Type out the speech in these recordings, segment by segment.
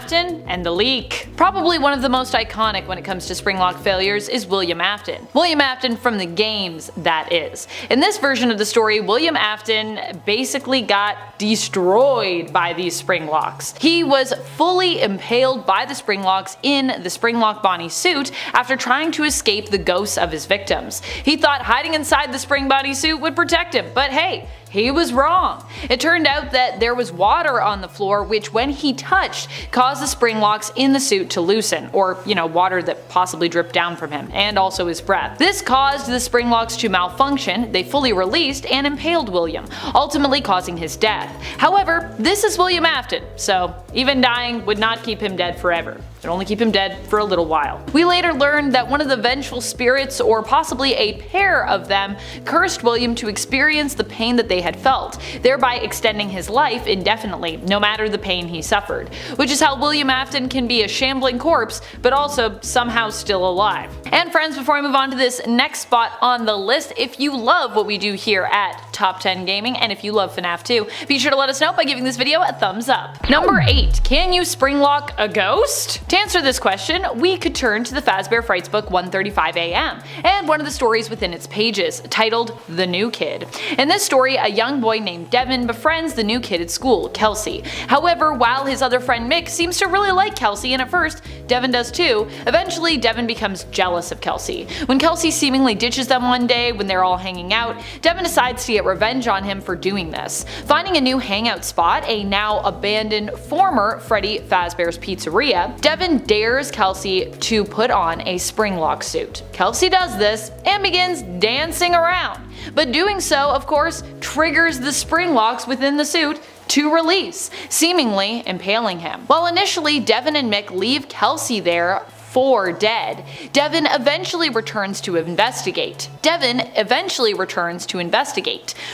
Afton and the leak. Probably one of the most iconic when it comes to Springlock failures is William Afton. William Afton from the games, that is. In this version of the story, William Afton basically got destroyed by these Springlocks. He was fully impaled by the Springlocks in the Springlock Bonnie suit after trying to escape the ghosts of his victims. He thought hiding inside the Spring Bonnie suit would protect him, but hey, he was wrong. It turned out that there was water on the floor which, when he touched, caused the Springlocks in the suit to loosen, or water that possibly dripped down from him, and also his breath. This caused the Springlocks to malfunction, they fully released and impaled William, ultimately causing his death. However, this is William Afton, so even dying would not keep him dead forever. It only keep him dead for a little while. We later learned that one of the vengeful spirits, or possibly a pair of them, cursed William to experience the pain that they had felt, thereby extending his life indefinitely, no matter the pain he suffered. Which is how William Afton can be a shambling corpse, but also somehow still alive. And friends, before I move on to this next spot on the list, if you love what we do here at Top 10 Gaming, and if you love FNAF 2, be sure to let us know by giving this video a thumbs up. Number 8. Can you Springlock a ghost? To answer this question, we could turn to the Fazbear Frights book 135 AM, and one of the stories within its pages, titled The New Kid. In this story, a young boy named Devin befriends the new kid at school, Kelsey. However, while his other friend Mick seems to really like Kelsey, and at first, Devin does too, eventually Devin becomes jealous of Kelsey. When Kelsey seemingly ditches them one day when they're all hanging out, Devin decides to get revenge on him for doing this. Finding a new hangout spot, a now abandoned former Freddy Fazbear's Pizzeria, Devin dares Kelsey to put on a Springlock suit. Kelsey does this and begins dancing around, but doing so, of course, triggers the Springlocks within the suit to release, seemingly impaling him. While initially Devin and Mick leave Kelsey there for dead, Devin eventually returns to investigate,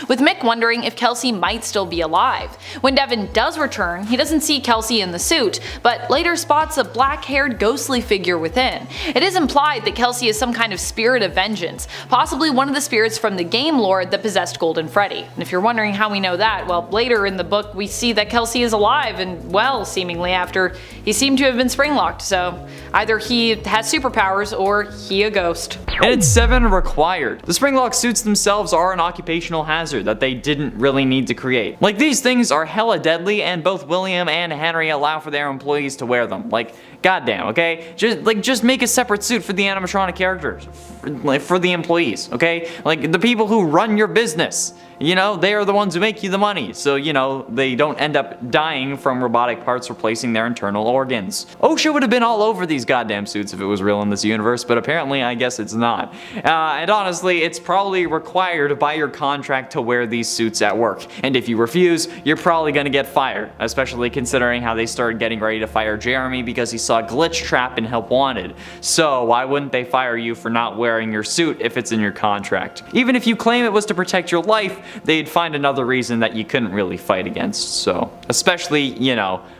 with Mick wondering if Kelsey might still be alive. When Devin does return, he doesn't see Kelsey in the suit, but later spots a black-haired ghostly figure within. It is implied that Kelsey is some kind of spirit of vengeance, possibly one of the spirits from the game lore that possessed Golden Freddy. And if you're wondering how we know that, well, later in the book we see that Kelsey is alive and well, seemingly, after he seemed to have been Springlocked, so either he has superpowers or he a ghost. And it's 7 required. The Springlock suits themselves are an occupational hazard that they didn't really need to create. Like, these things are hella deadly, and both William and Henry allow for their employees to wear them. Like, goddamn, okay? Just make a separate suit for the animatronic characters, for the employees, okay? Like, the people who run your business. They are the ones who make you the money, so they don't end up dying from robotic parts replacing their internal organs. OSHA would have been all over these goddamn suits if it was real in this universe, but apparently I guess it's not. And honestly, it's probably required by your contract to wear these suits at work, and if you refuse, you're probably gonna get fired, especially considering how they started getting ready to fire Jeremy because he saw Glitch Trap in Help Wanted. So why wouldn't they fire you for not wearing your suit if it's in your contract? Even if you claim it was to protect your life, they'd find another reason that you couldn't really fight against, so. Especially,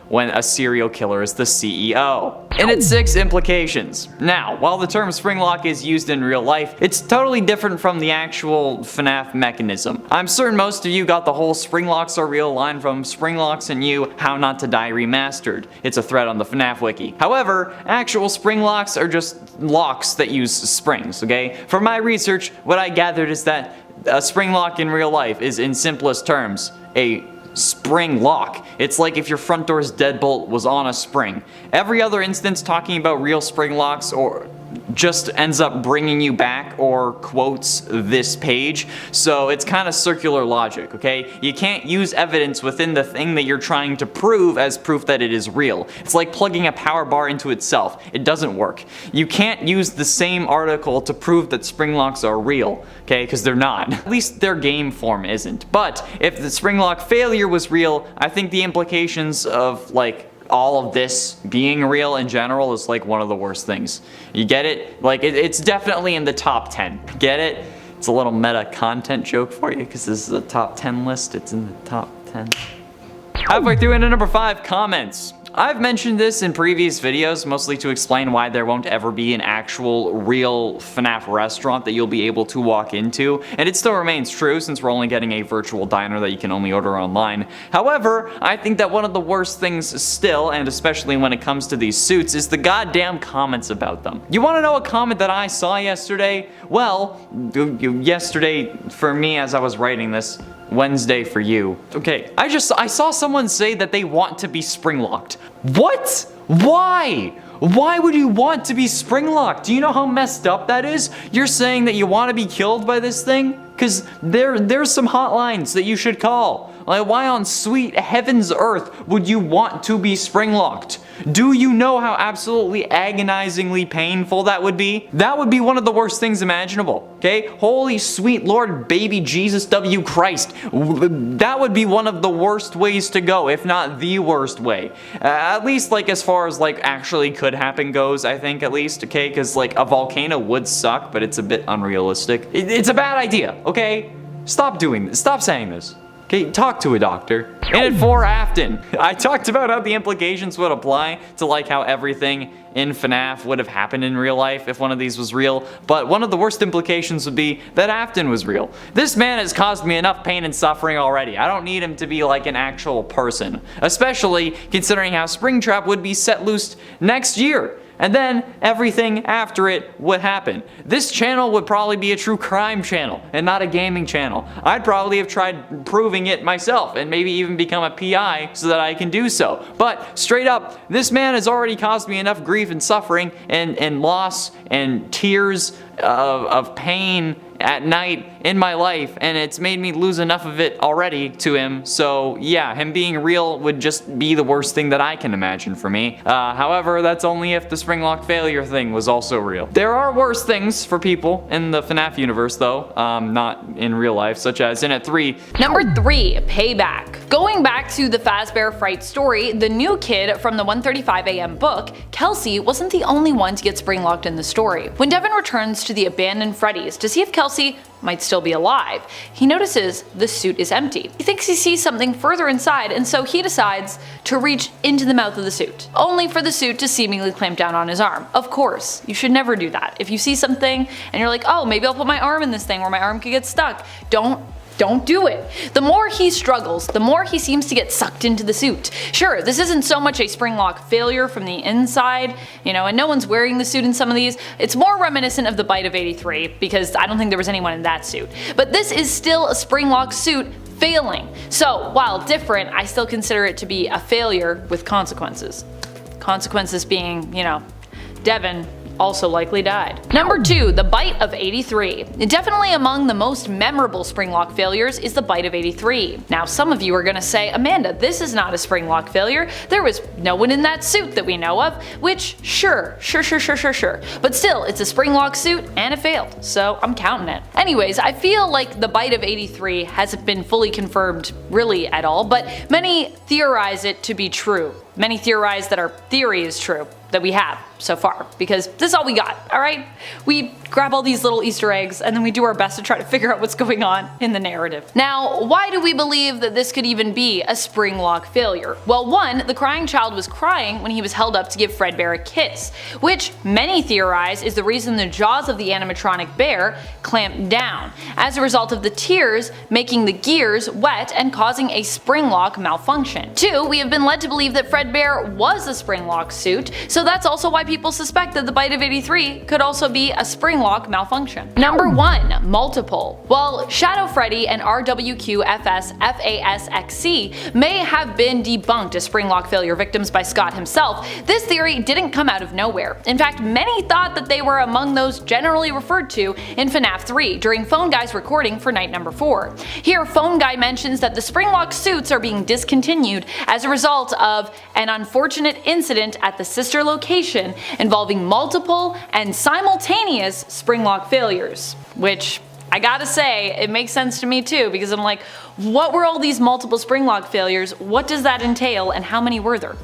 when a serial killer is the CEO. And its 6 implications. Now, while the term Springlock is used in real life, it's totally different from the actual FNAF mechanism. I'm certain most of you got the whole Springlocks are real line from Springlocks and You, How Not to Die Remastered. It's a thread on the FNAF wiki. However, actual Springlocks are just locks that use springs, okay? From my research, what I gathered is that a Springlock in real life is, in simplest terms, a spring lock. It's like if your front door's deadbolt was on a spring. Every other instance talking about real spring locks or just ends up bringing you back or quotes this page, so it's kind of circular logic, okay? You can't use evidence within the thing that you're trying to prove as proof that it is real. It's like plugging a power bar into itself. It doesn't work. You can't use the same article to prove that Springlocks are real, okay? Because they're not. At least their game form isn't. But if the Springlock failure was real, I think the implications of, like, all of this being real in general is like one of the worst things. You get it? Like, it's definitely in the top 10. Get it? It's a little meta content joke for you because this is a top 10 list. It's in the top 10. Halfway through into number 5, comments. I've mentioned this in previous videos, mostly to explain why there won't ever be an actual real FNAF restaurant that you'll be able to walk into, and it still remains true since we're only getting a virtual diner that you can only order online. However, I think that one of the worst things still, and especially when it comes to these suits, is the goddamn comments about them. You wanna know a comment that I saw yesterday? Well, yesterday for me as I was writing this, Wednesday for you. Okay, I saw someone say that they want to be springlocked. What? Why? Why would you want to be springlocked? Do you know how messed up that is? You're saying that you want to be killed by this thing? Because there's some hotlines that you should call. Like, why on sweet heaven's earth would you want to be springlocked? Do you know how absolutely agonizingly painful that would be? That would be one of the worst things imaginable, okay? Holy sweet Lord baby Jesus W. Christ. That would be one of the worst ways to go, if not the worst way. At least, like, as far as, like, actually could happen goes, I think, at least, okay? Because, like, a volcano would suck, but it's a bit unrealistic. It's a bad idea, okay? Stop doing this. Stop saying this. Okay, talk to a doctor. And for Afton, I talked about how the implications would apply to like how everything in FNAF would have happened in real life if one of these was real, but one of the worst implications would be that Afton was real. This man has caused me enough pain and suffering already. I don't need him to be like an actual person, especially considering how Springtrap would be set loose next year. And then everything after it would happen. This channel would probably be a true crime channel and not a gaming channel. I'd probably have tried proving it myself and maybe even become a PI so that I can do so. But straight up, this man has already caused me enough grief and suffering and loss and tears of pain at night in my life, and it's made me lose enough of it already to him. So yeah, him being real would just be the worst thing that I can imagine for me. However, that's only if the Springlock failure thing was also real. There are worse things for people in the FNAF universe though, not in real life, such as in at 3. Number 3, Payback. Going back to the Fazbear Fright story, the new kid from the 1:35 a.m. book, Kelsey, wasn't the only one to get springlocked in the story. When Devin returns to the abandoned Freddy's to see if Kelsey might still be alive, he notices the suit is empty. He thinks he sees something further inside, and so he decides to reach into the mouth of the suit, only for the suit to seemingly clamp down on his arm. Of course, you should never do that. If you see something and you're like, oh, maybe I'll put my arm in this thing where my arm could get stuck, don't do it. The more he struggles, the more he seems to get sucked into the suit. Sure, this isn't so much a Springlock failure from the inside, and no one's wearing the suit in some of these. It's more reminiscent of the Bite of 83, because I don't think there was anyone in that suit. But this is still a Springlock suit failing. So, while different, I still consider it to be a failure with consequences. Consequences being, Devin also likely died. Number 2, the Bite of 83. Definitely among the most memorable Springlock failures is the Bite of 83. Now some of you are gonna say, Amanda, this is not a Springlock failure. There was no one in that suit that we know of, which sure. But still, it's a Springlock suit and it failed, so I'm counting it. Anyways, I feel like the Bite of 83 hasn't been fully confirmed really at all, but many theorize it to be true. Many theorize that our theory is true, that we have so far, because this is all we got, alright? We grab all these little Easter eggs and then we do our best to try to figure out what's going on in the narrative. Now, why do we believe that this could even be a Springlock failure? Well, one, the crying child was crying when he was held up to give Fredbear a kiss, which many theorize is the reason the jaws of the animatronic bear clamped down, as a result of the tears making the gears wet and causing a Springlock malfunction. 2, we have been led to believe that Fredbear was a Springlock suit, so that's also why people suspect that the Bite of 83 could also be a Springlock malfunction. Number 1, multiple. While Shadow Freddy and RWQFS-FASXC may have been debunked as Springlock failure victims by Scott himself, this theory didn't come out of nowhere. In fact, many thought that they were among those generally referred to in FNAF 3 during Phone Guy's recording for night number 4. Here, Phone Guy mentions that the Springlock suits are being discontinued as a result of an unfortunate incident at the sister location involving multiple and simultaneous Springlock failures. Which, I gotta say, it makes sense to me too, because I'm like, what were all these multiple Springlock failures? What does that entail, and how many were there?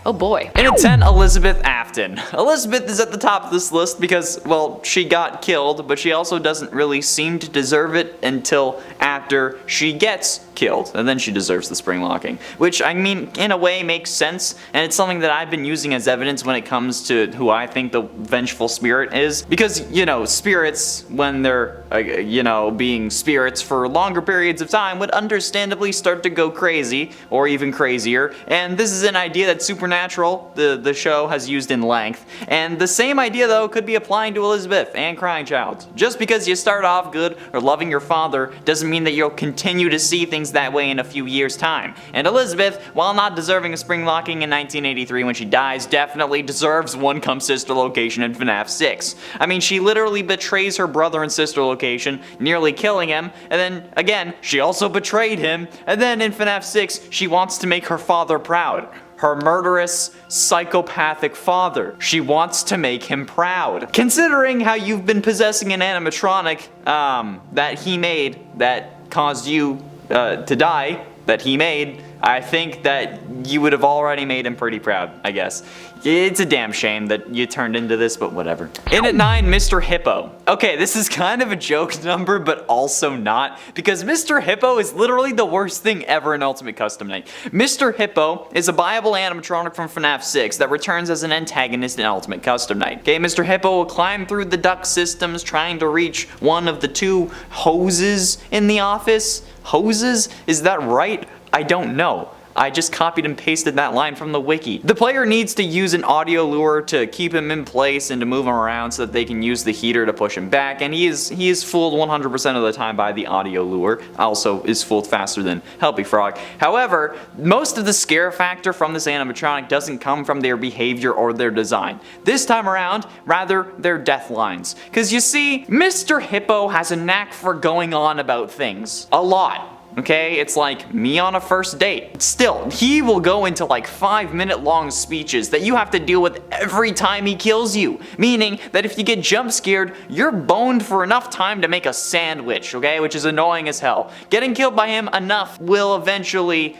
Oh boy. In at 10, Elizabeth Afton. Elizabeth is at the top of this list because, well, she got killed, but she also doesn't really seem to deserve it until after she gets killed, and then she deserves the spring locking. Which, I mean, in a way makes sense, and it's something that I've been using as evidence when it comes to who I think the vengeful spirit is. Because, you know, spirits, when they're, you know, being spirits for longer periods of time, would understandably start to go crazy, or even crazier, and this is an idea that Supernatural, the show, has used in length. And the same idea, though, could be applying to Elizabeth and Crying Child. Just because you start off good or loving your father doesn't mean that you'll continue to see things that way in a few years' time. And Elizabeth, while not deserving a spring locking in 1983 when she dies, definitely deserves one come sister location in FNAF 6. I mean, she literally betrays her brother and sister location, nearly killing him, and then, again, she also betrayed him, and then in FNAF 6, she wants to make her father proud. Her murderous, psychopathic father. She wants to make him proud. Considering how you've been possessing an animatronic that he made that caused you to die, that he made, I think that you would have already made him pretty proud, I guess. It's a damn shame that you turned into this, but whatever. In at 9, Mr. Hippo. Okay, this is kind of a joke number, but also not, because Mr. Hippo is literally the worst thing ever in Ultimate Custom Night. Mr. Hippo is a viable animatronic from FNAF 6 that returns as an antagonist in Ultimate Custom Night. Okay, Mr. Hippo will climb through the duct systems trying to reach one of the 2 hoses in the office. Hoses? Is that right? I don't know. I just copied and pasted that line from the wiki. The player needs to use an audio lure to keep him in place and to move him around so that they can use the heater to push him back, and he is fooled 100% of the time by the audio lure. Also is fooled faster than Helpy Frog. However, most of the scare factor from this animatronic doesn't come from their behavior or their design. This time around, rather, their death lines. Cause you see, Mr. Hippo has a knack for going on about things. A lot. Okay, it's like me on a first date. Still, he will go into like 5-minute long speeches that you have to deal with every time he kills you. Meaning that if you get jump scared, you're boned for enough time to make a sandwich, okay? Which is annoying as hell. Getting killed by him enough will eventually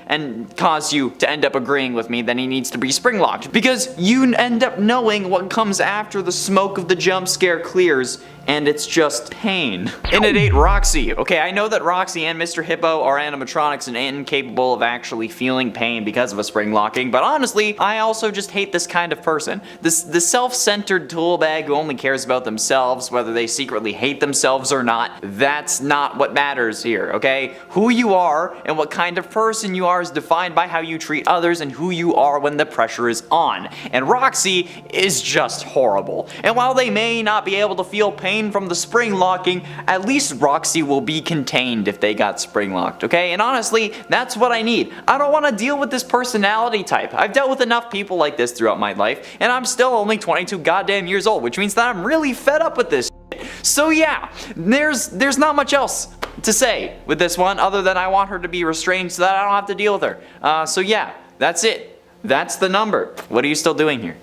cause you to end up agreeing with me that he needs to be spring locked. Because you end up knowing what comes after the smoke of the jump scare clears, and it's just pain. In at 8, Roxy. Okay, I know that Roxy and Mr. Hippo are animatronics and incapable of actually feeling pain because of a spring locking, but honestly, I also just hate this kind of person. The self-centered tool bag who only cares about themselves, whether they secretly hate themselves or not, that's not what matters here, okay? Who you are and what kind of person you are is defined by how you treat others and who you are when the pressure is on. And Roxy is just horrible. And while they may not be able to feel pain from the spring locking, at least Roxy will be contained if they got spring locked, okay? And honestly, that's what I need. I don't want to deal with this personality type. I've dealt with enough people like this throughout my life, and I'm still only 22 goddamn years old, which means that I'm really fed up with this shit. So yeah, there's not much else to say with this one other than I want her to be restrained so that I don't have to deal with her. So yeah, that's it. That's the number. What are you still doing here?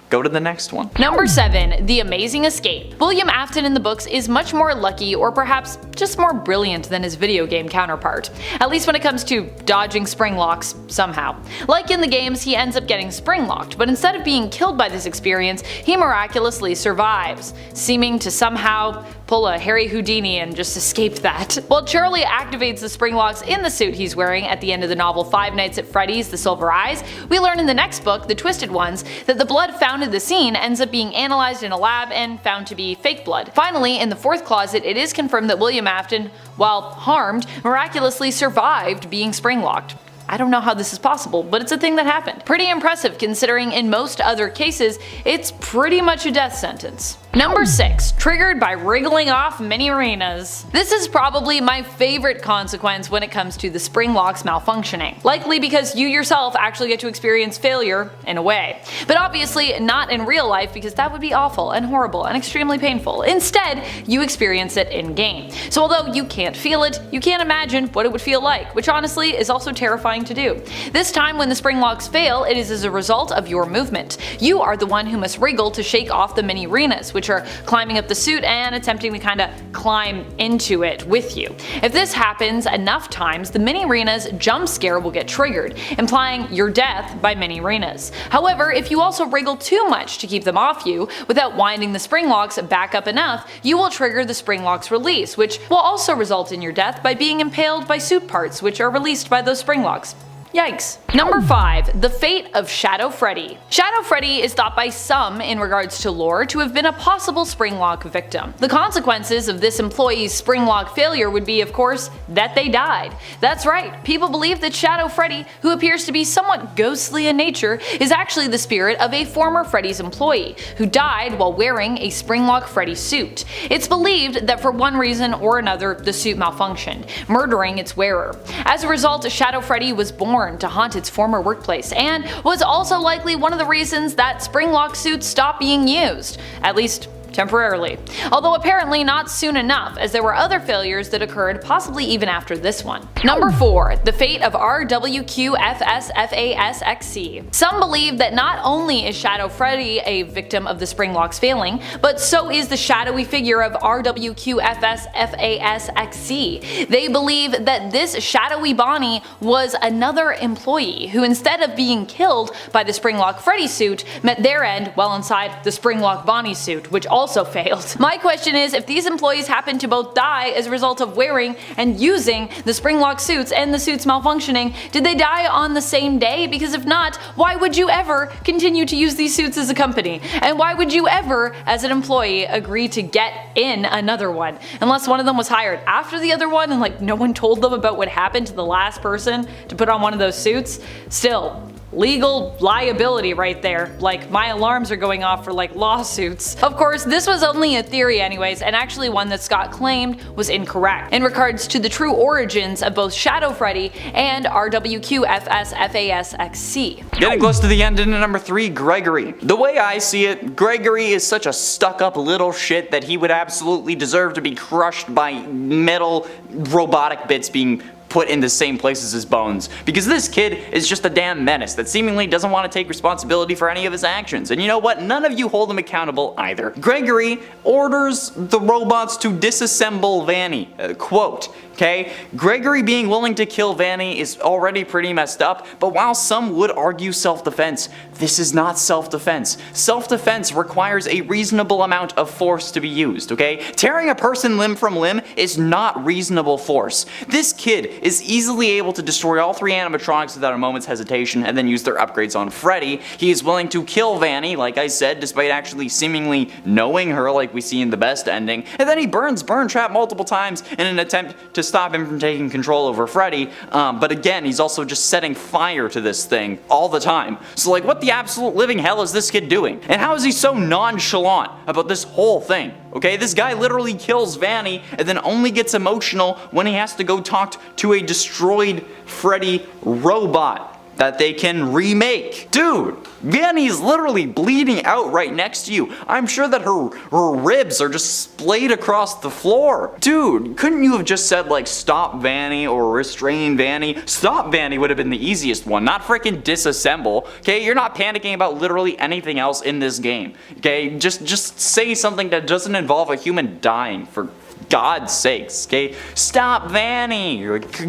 Go to the next one. Number 7, The Amazing Escape. William Afton in the books is much more lucky, or perhaps just more brilliant than his video game counterpart. At least when it comes to dodging spring locks somehow. Like in the games, he ends up getting spring locked, but instead of being killed by this experience, he miraculously survives, seeming to somehow pull a Harry Houdini and just escape that. While Charlie activates the spring locks in the suit he's wearing at the end of the novel Five Nights at Freddy's The Silver Eyes, we learn in the next book, The Twisted Ones, that the blood found at the scene ends up being analyzed in a lab and found to be fake blood. Finally, in the 4th closet, it is confirmed that William Afton, while harmed, miraculously survived being spring locked. I don't know how this is possible, but it's a thing that happened. Pretty impressive considering in most other cases, it's pretty much a death sentence. Number 6, triggered by wriggling off mini arenas. This is probably my favorite consequence when it comes to the spring locks malfunctioning. Likely because you yourself actually get to experience failure in a way. But obviously not in real life because that would be awful and horrible and extremely painful. Instead, you experience it in game. So although you can't feel it, you can't imagine what it would feel like, which honestly is also terrifying to do. This time when the spring locks fail, it is as a result of your movement. You are the one who must wriggle to shake off the mini arenas, which which are climbing up the suit and attempting to kind of climb into it with you. If this happens enough times, the mini-Rena's jump scare will get triggered, implying your death by mini-Renas. However, if you also wriggle too much to keep them off you, without winding the spring locks back up enough, you will trigger the spring lock's release, which will also result in your death by being impaled by suit parts which are released by those spring locks. Yikes. Number 5. The fate of Shadow Freddy. Shadow Freddy is thought by some, in regards to lore, to have been a possible Springlock victim. The consequences of this employee's Springlock failure would be, of course, that they died. That's right, people believe that Shadow Freddy, who appears to be somewhat ghostly in nature, is actually the spirit of a former Freddy's employee, who died while wearing a Springlock Freddy suit. It's believed that for one reason or another the suit malfunctioned, murdering its wearer. As a result, Shadow Freddy was born to haunt its former workplace, and was also likely one of the reasons that Springlock suits stopped being used, at least temporarily. Although apparently not soon enough, as there were other failures that occurred possibly even after this one. Number 4. The fate of RWQFSFASXC. Some believe that not only is Shadow Freddy a victim of the Springlock's failing, but so is the shadowy figure of RWQFSFASXC. They believe that this shadowy Bonnie was another employee who, instead of being killed by the Springlock Freddy suit, met their end while inside the Springlock Bonnie suit, which also failed. My question is, if these employees happen to both die as a result of wearing and using the Springlock suits and the suits malfunctioning, did they die on the same day? Because if not, why would you ever continue to use these suits as a company? And why would you ever, as an employee, agree to get in another one? Unless one of them was hired after the other one and like no one told them about what happened to the last person to put on one of those suits? Still, legal liability right there. Like, my alarms are going off for like lawsuits. Of course, this was only a theory anyways, and actually one that Scott claimed was incorrect in regards to the true origins of both Shadow Freddy and RWQFSFASXC. Getting close to the end into number 3, Gregory. The way I see it, Gregory is such a stuck-up little shit that he would absolutely deserve to be crushed by metal robotic bits being put in the same place as his bones, because this kid is just a damn menace that seemingly doesn't want to take responsibility for any of his actions. And you know what? None of you hold him accountable either. Gregory orders the robots to disassemble Vanny. Quote, okay? Gregory being willing to kill Vanny is already pretty messed up, but while some would argue self-defense, this is not self-defense. Self-defense requires a reasonable amount of force to be used, okay? Tearing a person limb from limb is not reasonable force. This kid is easily able to destroy all 3 animatronics without a moment's hesitation and then use their upgrades on Freddy. He is willing to kill Vanny, like I said, despite actually seemingly knowing her like we see in the best ending, and then he burns Burn Trap multiple times in an attempt to stop him from taking control over Freddy, but again, he's also just setting fire to this thing all the time. So like, what the absolute living hell is this kid doing? And how is he so nonchalant about this whole thing? Okay, this guy literally kills Vanny and then only gets emotional when he has to go talk to a destroyed Freddy robot that they can remake. Dude, Vanny's literally bleeding out right next to you. I'm sure that her ribs are just splayed across the floor. Dude, couldn't you have just said like stop Vanny or restrain Vanny? Stop Vanny would have been the easiest one, not freaking disassemble. Okay, you're not panicking about literally anything else in this game. Okay, just say something that doesn't involve a human dying, for God's sakes, okay? Stop Vanny!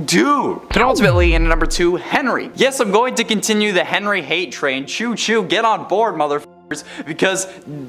Dude! Penultimately, in number 2, Henry. Yes, I'm going to continue the Henry hate train. Choo choo, get on board, motherfuckers, because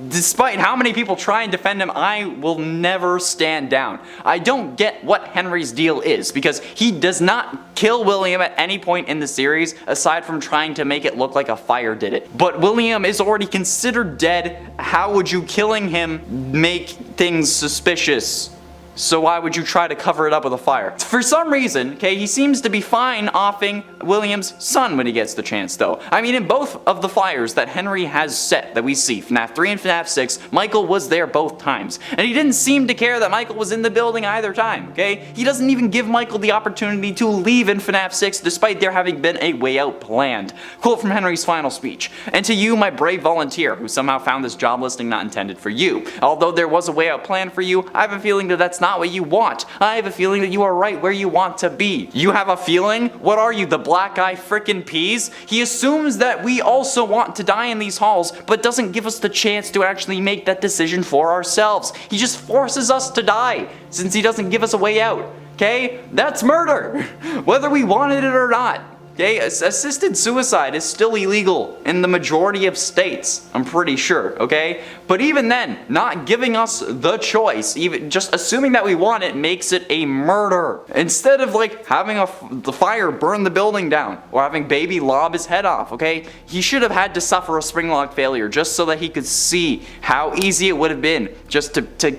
despite how many people try and defend him, I will never stand down. I don't get what Henry's deal is, because he does not kill William at any point in the series, aside from trying to make it look like a fire did it. But William is already considered dead. How would you killing him make things suspicious? So why would you try to cover it up with a fire? For some reason, okay, he seems to be fine offing William's son when he gets the chance though. I mean, in both of the fires that Henry has set that we see, FNAF 3 and FNAF 6, Michael was there both times. And he didn't seem to care that Michael was in the building either time, okay? He doesn't even give Michael the opportunity to leave in FNAF 6 despite there having been a way out planned. Quote from Henry's final speech. "And to you, my brave volunteer, who somehow found this job listing not intended for you. Although there was a way out plan for you, I have a feeling that that's not not what you want. I have a feeling that you are right where you want to be. You have a feeling? What are you, the black guy frickin' peas? He assumes that we also want to die in these halls, but doesn't give us the chance to actually make that decision for ourselves. He just forces us to die, since he doesn't give us a way out. Okay? That's murder! Whether we wanted it or not. Okay, assisted suicide is still illegal in the majority of states, I'm pretty sure, okay? But even then, not giving us the choice, even just assuming that we want it, makes it a murder. Instead of like having the fire burn the building down, or having baby lob his head off, okay? He should have had to suffer a Springlock failure just so that he could see how easy it would have been just to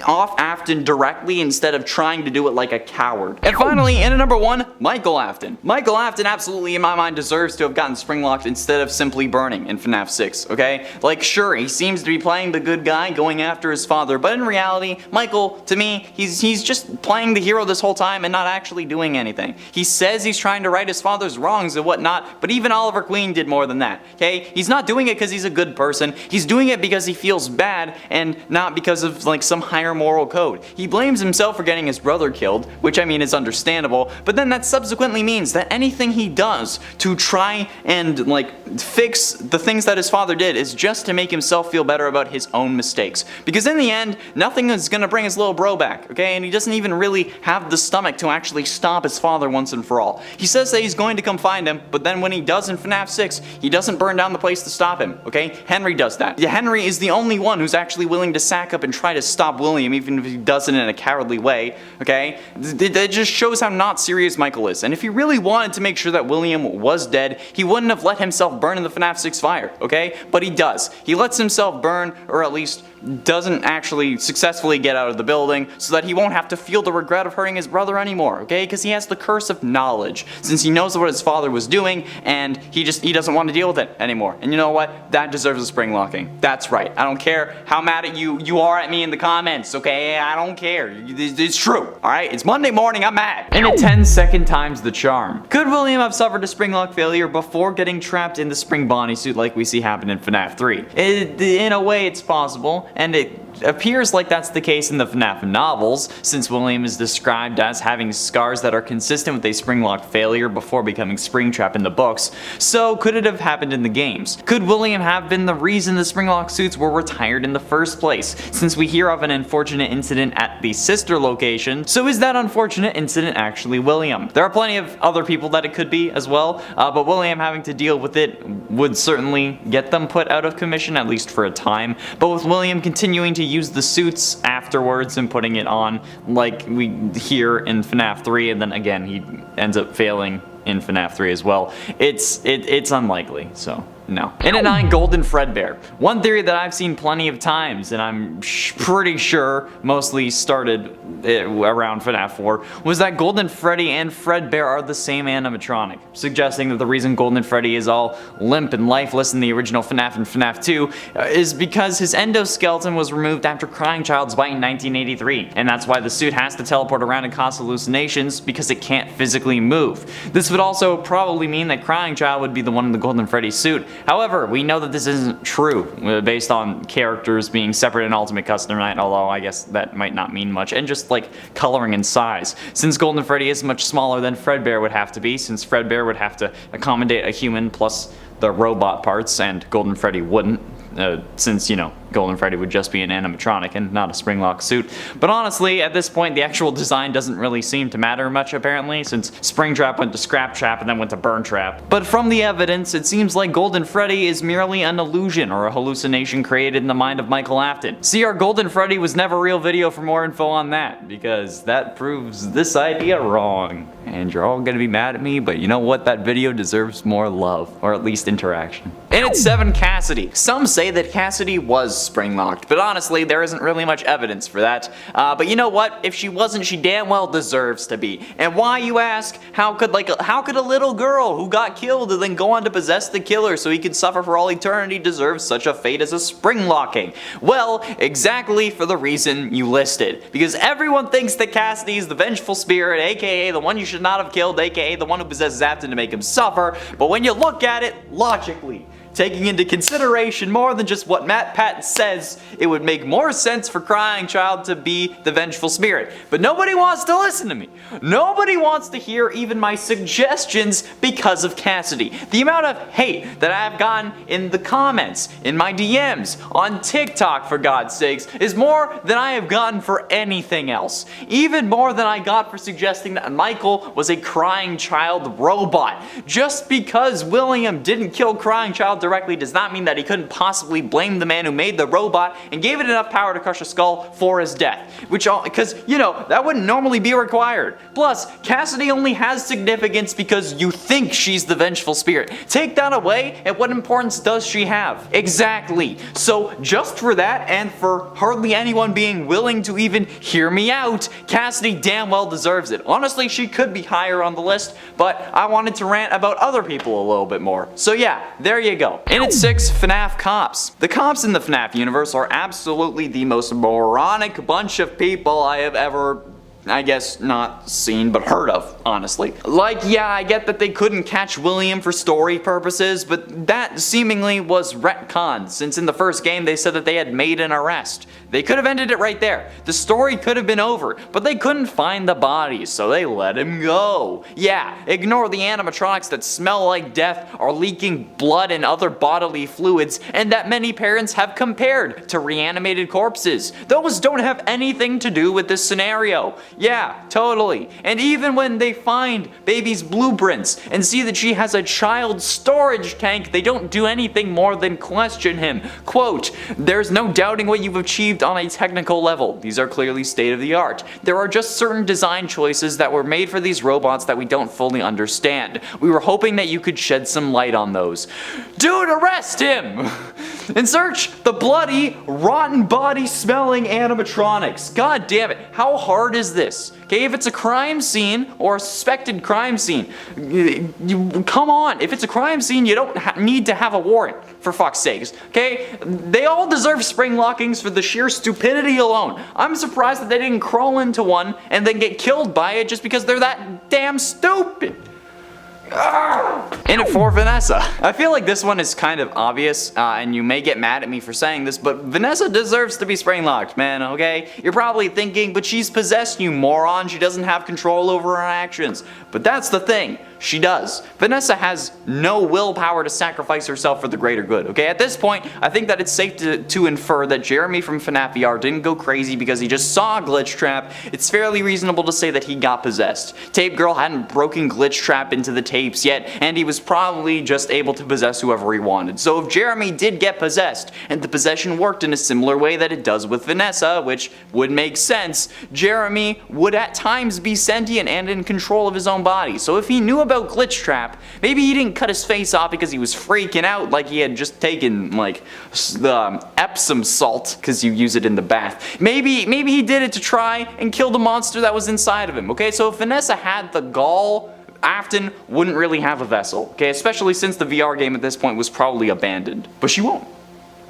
off Afton directly instead of trying to do it like a coward. And finally, in at number 1, Michael Afton. Michael Afton absolutely, in my mind, deserves to have gotten Springlocked instead of simply burning in FNAF 6, okay? Like, sure, he seems to be playing the good guy, going after his father, but in reality, Michael, to me, he's just playing the hero this whole time and not actually doing anything. He says he's trying to right his father's wrongs and whatnot, but even Oliver Queen did more than that, okay? He's not doing it because he's a good person. He's doing it because he feels bad and not because of, like, some higher moral code. He blames himself for getting his brother killed, which I mean is understandable, but then that subsequently means that anything he does to try and like fix the things that his father did is just to make himself feel better about his own mistakes. Because in the end, nothing is gonna bring his little bro back, okay? And he doesn't even really have the stomach to actually stop his father once and for all. He says that he's going to come find him, but then when he does in FNAF 6, he doesn't burn down the place to stop him, okay? Henry does that. Yeah, Henry is the only one who's actually willing to sack up and try to stop William, even if he does it in a cowardly way, okay? It just shows how not serious Michael is. And if he really wanted to make sure that William was dead, he wouldn't have let himself burn in the FNAF 6 fire, okay? But he does. He lets himself burn, or at least doesn't actually successfully get out of the building so that he won't have to feel the regret of hurting his brother anymore, okay? Because he has the curse of knowledge, since he knows what his father was doing, and he doesn't want to deal with it anymore. And you know what? That deserves a spring locking. That's right. I don't care how mad at you are at me in the comments, okay? I don't care. It's true, alright? It's Monday morning, I'm mad. And a 10-second times the charm. Could William have suffered a Springlock failure before getting trapped in the spring Bonnie suit like we see happen in FNAF 3? In a way, it's possible. And it appears like that's the case in the FNAF novels, since William is described as having scars that are consistent with a Springlock failure before becoming Springtrap in the books. So could it have happened in the games? Could William have been the reason the Springlock suits were retired in the first place, since we hear of an unfortunate incident at the sister location? So is that unfortunate incident actually William? There are plenty of other people that it could be as well, but William having to deal with it would certainly get them put out of commission, at least for a time. But with William continuing to use the suits afterwards and putting it on like we hear in FNAF 3, and then again he ends up failing in FNAF 3 as well, it's unlikely, so no. In at 9, Golden Fredbear. One theory that I've seen plenty of times, and I'm pretty sure mostly started around FNAF 4, was that Golden Freddy and Fredbear are the same animatronic, suggesting that the reason Golden Freddy is all limp and lifeless in the original FNAF and FNAF 2 is because his endoskeleton was removed after Crying Child's bite in 1983, and that's why the suit has to teleport around and cause hallucinations, because it can't physically move. This would also probably mean that Crying Child would be the one in the Golden Freddy suit. However, we know that this isn't true, based on characters being separate in Ultimate Custom Night, although I guess that might not mean much, and just like coloring and size. Since Golden Freddy is much smaller than Fredbear would have to be, since Fredbear would have to accommodate a human plus the robot parts, and Golden Freddy wouldn't, since, you know, Golden Freddy would just be an animatronic and not a Springlock suit. But honestly, at this point, the actual design doesn't really seem to matter much apparently, since Springtrap went to Scrap Trap and then went to Burn Trap. But from the evidence, it seems like Golden Freddy is merely an illusion or a hallucination created in the mind of Michael Afton. See our Golden Freddy was never real video for more info on that, because that proves this idea wrong. And you're all gonna be mad at me, but you know what? That video deserves more love, or at least interaction. And at 7, Cassidy. Some say that Cassidy was spring-locked, but honestly, there isn't really much evidence for that. But you know what? If she wasn't, she damn well deserves to be. And why, you ask? How could a little girl who got killed and then go on to possess the killer so he could suffer for all eternity deserve such a fate as a spring-locking? Well, exactly for the reason you listed. Because everyone thinks that Cassidy is the vengeful spirit, aka the one you should not have killed, aka the one who possesses Afton to make him suffer, but when you look at it logically, taking into consideration more than just what Matt Patton says, it would make more sense for Crying Child to be the vengeful spirit. But nobody wants to listen to me. Nobody wants to hear even my suggestions because of Cassidy. The amount of hate that I've gotten in the comments, in my DMs, on TikTok for God's sakes, is more than I have gotten for anything else. Even more than I got for suggesting that Michael was a Crying Child robot. Just because William didn't kill Crying Child directly does not mean that he couldn't possibly blame the man who made the robot and gave it enough power to crush a skull for his death. Because, you know, that wouldn't normally be required. Plus, Cassidy only has significance because you think she's the vengeful spirit. Take that away, and what importance does she have? Exactly. So, just for that, and for hardly anyone being willing to even hear me out, Cassidy damn well deserves it. Honestly, she could be higher on the list, but I wanted to rant about other people a little bit more. So yeah, there you go. In at 6, FNAF cops. The cops in the FNAF universe are absolutely the most moronic bunch of people I have ever, I guess, not seen but heard of, honestly. Like, yeah, I get that they couldn't catch William for story purposes, but that seemingly was retconned, since in the first game they said that they had made an arrest. They could have ended it right there. The story could have been over, but they couldn't find the bodies, so they let him go. Yeah, ignore the animatronics that smell like death, are leaking blood and other bodily fluids, and that many parents have compared to reanimated corpses. Those don't have anything to do with this scenario. Yeah, totally. And even when they find baby's blueprints and see that she has a child storage tank, they don't do anything more than question him. Quote, "There's no doubting what you've achieved on a technical level. These are clearly state of the art. There are just certain design choices that were made for these robots that we don't fully understand. We were hoping that you could shed some light on those." Dude, arrest him! And search the bloody, rotten body smelling animatronics. God damn it, how hard is this? Okay, if it's a crime scene or a suspected crime scene, come on, if it's a crime scene, you don't need to have a warrant, for fuck's sakes, okay? They all deserve spring lockings for the sheer stupidity alone. I'm surprised that they didn't crawl into one and then get killed by it just because they're that damn stupid. In it for Vanessa. I feel like this one is kind of obvious, and you may get mad at me for saying this, but Vanessa deserves to be spring locked, man, okay? You're probably thinking, but she's possessed, you moron. She doesn't have control over her actions. But that's the thing. She does. Vanessa has no willpower to sacrifice herself for the greater good, okay? At this point, I think that it's safe to infer that Jeremy from FNAF VR didn't go crazy because he just saw a glitch trap. It's fairly reasonable to say that he got possessed. Tape Girl hadn't broken glitch trap into the tapes yet, and he was probably just able to possess whoever he wanted. So if Jeremy did get possessed, and the possession worked in a similar way that it does with Vanessa, which would make sense, Jeremy would at times be sentient and in control of his own body. So if he knew about glitch trap, maybe he didn't cut his face off because he was freaking out like he had just taken like the Epsom salt because you use it in the bath. Maybe he did it to try and kill the monster that was inside of him. Okay, so if Vanessa had the gall, Afton wouldn't really have a vessel. Okay, especially since the VR game at this point was probably abandoned. But she won't.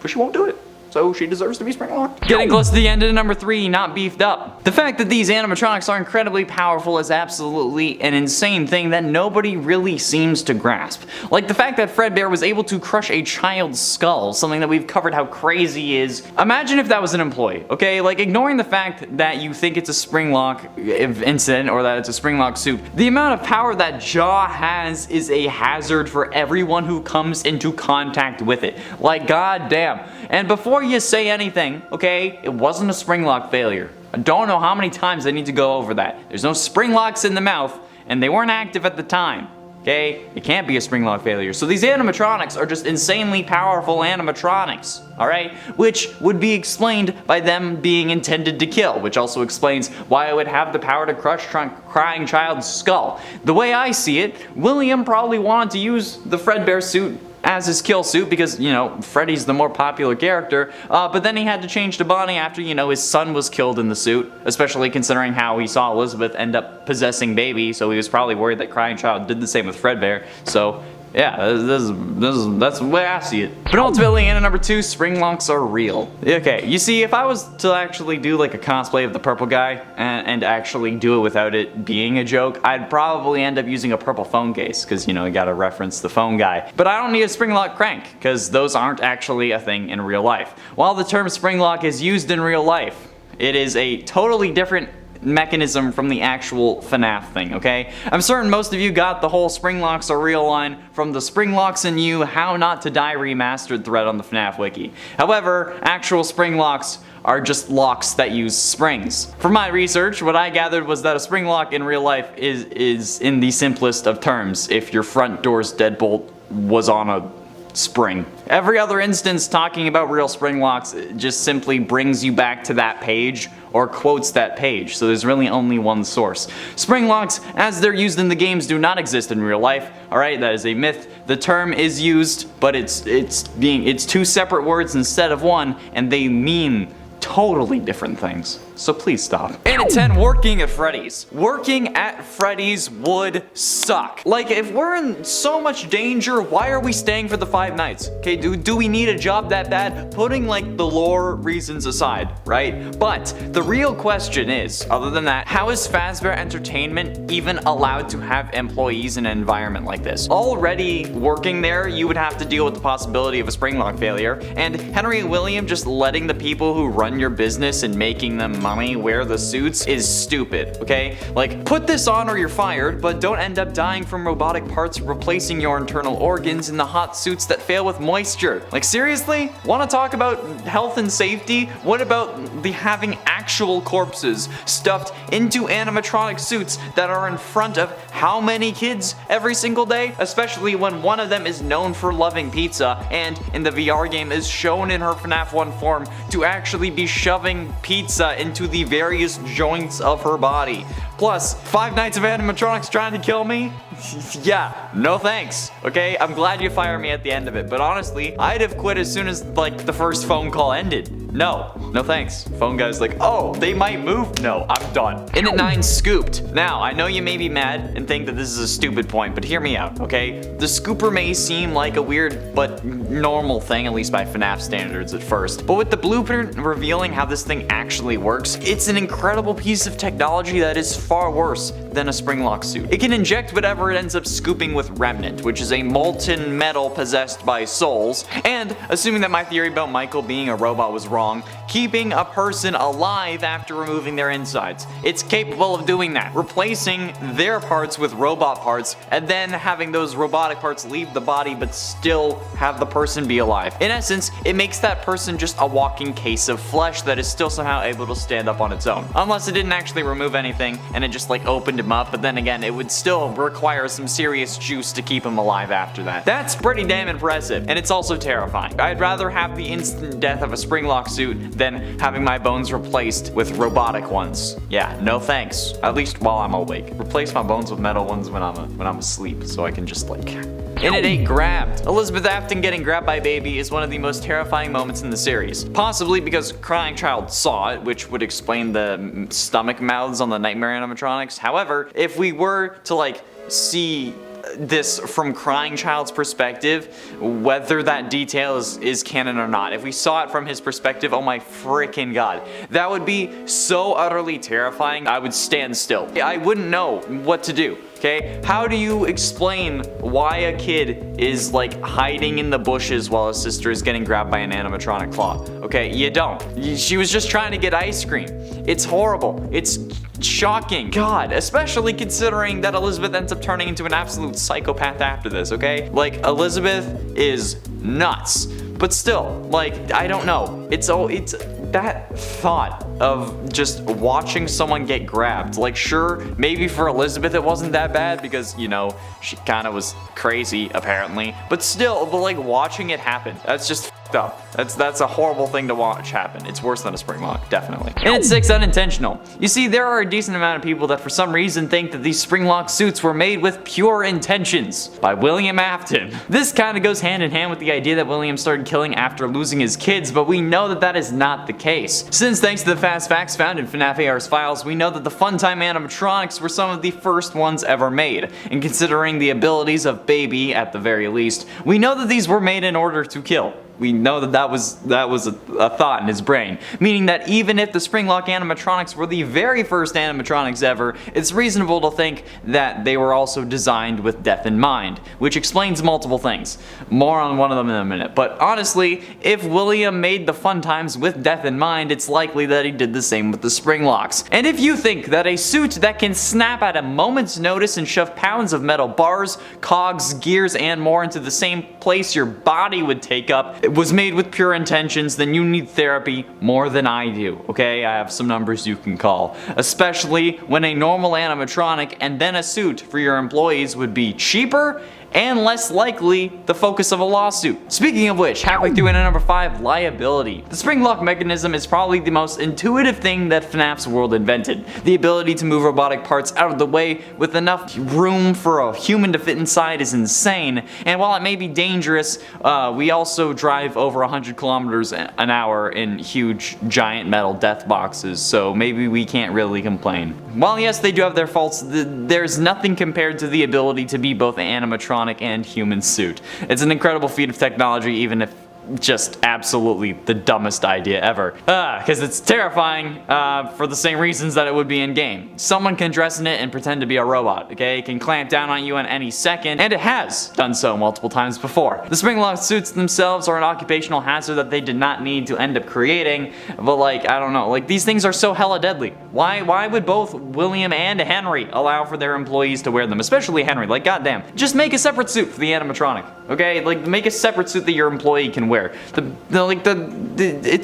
But she won't do it. So she deserves to be spring locked. Getting close to the end of number 3, not beefed up. The fact that these animatronics are incredibly powerful is absolutely an insane thing that nobody really seems to grasp. Like the fact that Fredbear was able to crush a child's skull, something that we've covered how crazy is. Imagine if that was an employee, okay? Like ignoring the fact that you think it's a spring lock incident or that it's a spring lock suit, the amount of power that Jaw has is a hazard for everyone who comes into contact with it. Like goddamn. And before you say anything, okay, it wasn't a spring lock failure. I don't know how many times I need to go over that. There's no spring locks in the mouth, and they weren't active at the time. Okay, it can't be a spring lock failure. So these animatronics are just insanely powerful animatronics, alright? Which would be explained by them being intended to kill, which also explains why it would have the power to crush Crying Child's skull. The way I see it, William probably wanted to use the Fredbear suit as his kill suit because, you know, Freddy's the more popular character, but then he had to change to Bonnie after, you know, his son was killed in the suit, especially considering how he saw Elizabeth end up possessing Baby, so he was probably worried that Crying Child did the same with Fredbear, so Yeah, that's the way I see it. But ultimately, in number 2, Springlocks are real. Okay, you see, if I was to actually do like a cosplay of the purple guy and actually do it without it being a joke, I'd probably end up using a purple phone case, because, you know, you gotta reference the phone guy. But I don't need a Springlock crank, because those aren't actually a thing in real life. While the term Springlock is used in real life, it is a totally different mechanism from the actual FNAF thing, okay? I'm certain most of you got the whole Springlocks are real line from the Springlocks and You How Not to Die Remastered thread on the FNAF wiki. However, actual Springlocks are just locks that use springs. From my research, what I gathered was that a Springlock in real life is in the simplest of terms, if your front door's deadbolt was on a spring. Every other instance talking about real Springlocks just simply brings you back to that page or quotes that page, so there's really only one source. Springlocks, as they're used in the games, do not exist in real life. Alright, that is a myth. The term is used, but it's 2 separate words instead of one, and they mean totally different things. So please stop. And at 10, working at Freddy's. Working at Freddy's would suck. Like, if we're in so much danger, why are we staying for the 5 nights? Okay, do we need a job that bad? Putting like the lore reasons aside, right? But the real question is, other than that, how is Fazbear Entertainment even allowed to have employees in an environment like this? Already working there, you would have to deal with the possibility of a Springlock failure, and Henry and William just letting the people who run your business and making them money wear the suits is stupid, okay? Like, put this on or you're fired, but don't end up dying from robotic parts replacing your internal organs in the hot suits that fail with moisture. Like, seriously? Want to talk about health and safety? What about the having actual corpses stuffed into animatronic suits that are in front of how many kids every single day? Especially when one of them is known for loving pizza and in the VR game is shown in her FNAF 1 form to actually be shoving pizza into the various joints of her body. Plus, 5 nights of animatronics trying to kill me? Yeah, no thanks, okay? I'm glad you fired me at the end of it, but honestly, I'd have quit as soon as, like, the first phone call ended. No thanks. Phone guy's like, oh, they might move? No, I'm done. In at 9, Scooped. Now, I know you may be mad and think that this is a stupid point, but hear me out, okay? The Scooper may seem like a weird but normal thing, at least by FNAF standards at first, but with the blueprint revealing how this thing actually works, it's an incredible piece of technology that is far worse than a Springlock suit. It can inject whatever it ends up scooping with Remnant, which is a molten metal possessed by souls, and, assuming that my theory about Michael being a robot was wrong, keeping a person alive after removing their insides. It's capable of doing that, replacing their parts with robot parts, and then having those robotic parts leave the body but still have the person be alive. In essence, it makes that person just a walking case of flesh that is still somehow able to stand up on its own. Unless it didn't actually remove anything and it just like opened him up, but then again, it would still require some serious juice to keep him alive after that. That's pretty damn impressive, and it's also terrifying. I'd rather have the instant death of a Springlock suit than having my bones replaced with robotic ones. Yeah, no thanks. At least while I'm awake. Replace my bones with metal ones when I'm asleep, so I can just like... In at 8, Grabbed. Elizabeth Afton getting grabbed by Baby is one of the most terrifying moments in the series. Possibly because Crying Child saw it, which would explain the stomach mouths on the Nightmare animatronics. However, if we were to like see this from Crying Child's perspective, whether that detail is canon or not, if we saw it from his perspective, oh my freaking god, that would be so utterly terrifying. I would stand still. I wouldn't know what to do. Okay, how do you explain why a kid is like hiding in the bushes while his sister is getting grabbed by an animatronic claw? Okay, you don't. She was just trying to get ice cream. It's horrible. It's shocking. God, especially considering that Elizabeth ends up turning into an absolute psychopath after this, okay? Like, Elizabeth is nuts. But still, like, I don't know. It's that thought of just watching someone get grabbed. Like, sure, maybe for Elizabeth it wasn't that bad because, you know, she kind of was crazy apparently. But still, like, watching it happen, that's just fucked up. That's a horrible thing to watch happen. It's worse than a Springlock, definitely. And it's 6, unintentional. You see, there are a decent amount of people that for some reason think that these Springlock suits were made with pure intentions by William Afton. This kind of goes hand in hand with the idea that William started killing after losing his kids, but we know that that is not the case. Since thanks to the fast facts found in FNAF AR's files, we know that the Funtime animatronics were some of the first ones ever made. And considering the abilities of Baby, at the very least, we know that these were made in order to kill. We know that was a thought in his brain, meaning that even if the Springlock animatronics were the very first animatronics ever, it's reasonable to think that they were also designed with death in mind, which explains multiple things. More on one of them in a minute, but honestly, if William made the Funtimes with death in mind, it's likely that he did the same with the Springlocks. And if you think that a suit that can snap at a moment's notice and shove pounds of metal bars, cogs, gears, and more into the same place your body would take up, was made with pure intentions, then you need therapy more than I do, okay? I have some numbers you can call. Especially when a normal animatronic and then a suit for your employees would be cheaper and less likely the focus of a lawsuit. Speaking of which, halfway through into number 5, liability. The Springlock mechanism is probably the most intuitive thing that FNAF's world invented. The ability to move robotic parts out of the way with enough room for a human to fit inside is insane, and while it may be dangerous, we also drive over 100 kilometers an hour in huge giant metal death boxes, so maybe we can't really complain. While yes, they do have their faults, there's nothing compared to the ability to be both animatronic and human suit. It's an incredible feat of technology, even if just absolutely the dumbest idea ever. Because it's terrifying for the same reasons that it would be in game. Someone can dress in it and pretend to be a robot, okay? It can clamp down on you at any second, and it has done so multiple times before. The Springlock suits themselves are an occupational hazard that they did not need to end up creating, but like, I don't know, like these things are so hella deadly. Why would both William and Henry allow for their employees to wear them? Especially Henry, like goddamn. Just make a separate suit for the animatronic, okay? Like make a separate suit that your employee can wear. It's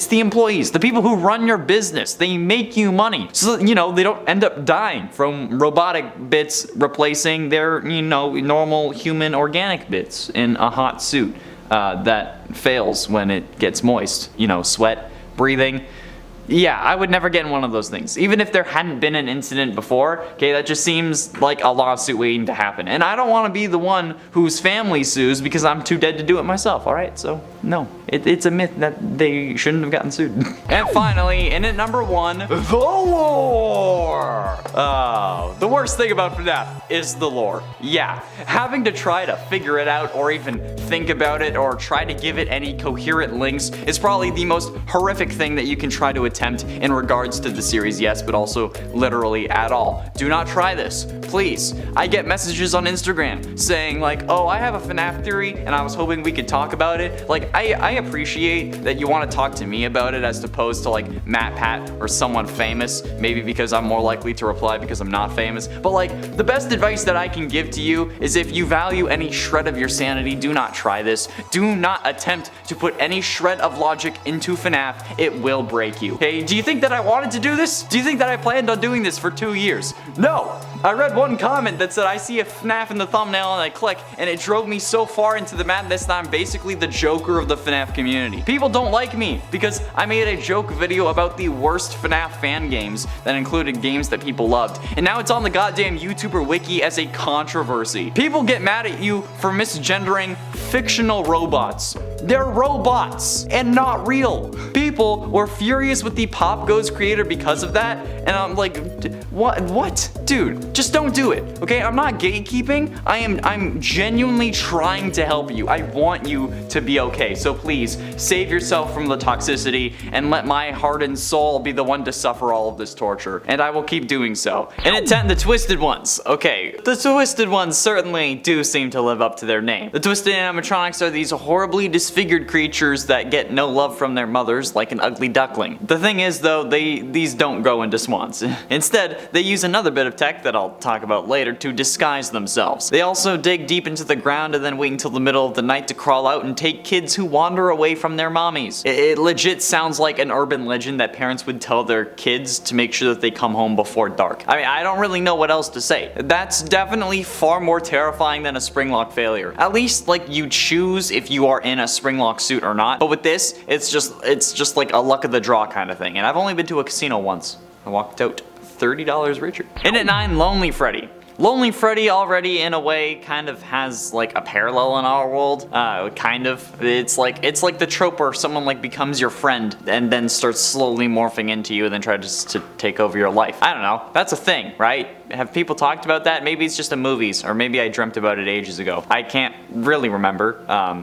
the employees, the people who run your business. They make you money, so you know they don't end up dying from robotic bits replacing their normal human organic bits in a hot suit that fails when it gets moist. Sweat, breathing. Yeah, I would never get in one of those things. Even if there hadn't been an incident before, okay, that just seems like a lawsuit waiting to happen. And I don't want to be the one whose family sues because I'm too dead to do it myself, alright? So, no. It's a myth that they shouldn't have gotten sued. And finally, in at number 1, the lore! Oh, the worst thing about FNAF is the lore. Yeah, having to try to figure it out or even think about it or try to give it any coherent links is probably the most horrific thing that you can try to attempt in regards to the series, yes, but also literally at all. Do not try this, please. I get messages on Instagram saying like, oh, I have a FNAF theory and I was hoping we could talk about it. Like, I appreciate that you want to talk to me about it as opposed to like Matt Pat or someone famous, maybe because I'm more likely to reply because I'm not famous. But like, the best advice that I can give to you is if you value any shred of your sanity, do not try this. Do not attempt to put any shred of logic into FNAF. It will break you. Okay, do you think that I wanted to do this? Do you think that I planned on doing this for 2 years? No! I read one comment that said I see a FNAF in the thumbnail and I click, and it drove me so far into the madness that I'm basically the Joker of the FNAF community. People don't like me because I made a joke video about the worst FNAF fan games that included games that people loved, and now it's on the goddamn YouTuber wiki as a controversy. People get mad at you for misgendering fictional robots. They're robots and not real. People were furious with the Pop Goes creator because of that, and I'm like, what? Dude, just don't do it, okay? I'm not gatekeeping. I'm genuinely trying to help you. I want you to be okay, so please save yourself from the toxicity and let my heart and soul be the one to suffer all of this torture, and I will keep doing so. And at 10, the Twisted Ones. Okay, the Twisted Ones certainly do seem to live up to their name. The Twisted animatronics are these horribly disfigured creatures that get no love from their mothers like an ugly duckling. The thing is though, these don't go into swans. Instead, they use another bit of tech that I'll talk about later to disguise themselves. They also dig deep into the ground and then wait until the middle of the night to crawl out and take kids who wander away from their mommies. It legit sounds like an urban legend that parents would tell their kids to make sure that they come home before dark. I mean, I don't really know what else to say. That's definitely far more terrifying than a Springlock failure. At least, like, you choose if you are in a Springlock suit or not. But with this, it's just like a luck of the draw kind of thing. And I've only been to a casino once. I walked out $30 richer. And at 9, Lonely Freddy. Lonely Freddy already in a way kind of has like a parallel in our world, kind of. It's like the trope where someone like becomes your friend and then starts slowly morphing into you and then tries to take over your life. I don't know, that's a thing, right? Have people talked about that? Maybe it's just in movies, or maybe I dreamt about it ages ago. I can't really remember,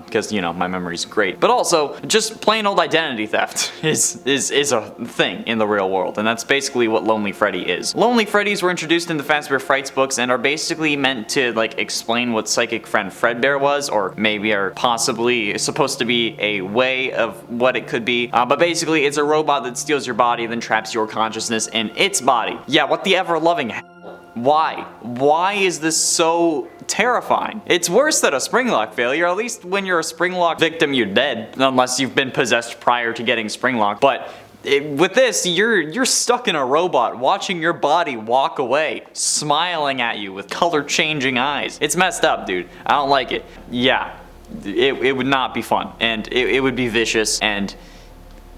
because, you know, my memory's great. But also, just plain old identity theft is a thing in the real world, and that's basically what Lonely Freddy is. Lonely Freddys were introduced in the Fazbear Frights books and are basically meant to, like, explain what Psychic Friend Fredbear was, or maybe are possibly supposed to be a way of what it could be. But basically, it's a robot that steals your body, then traps your consciousness in its body. Yeah, what the ever-loving hell? Why? Why is this so terrifying? It's worse than a Springlock failure. At least when you're a Springlock victim, you're dead. Unless you've been possessed prior to getting Springlock. But with this, you're stuck in a robot, watching your body walk away, smiling at you with color-changing eyes. It's messed up, dude. I don't like it. Yeah, it would not be fun. And it would be vicious, and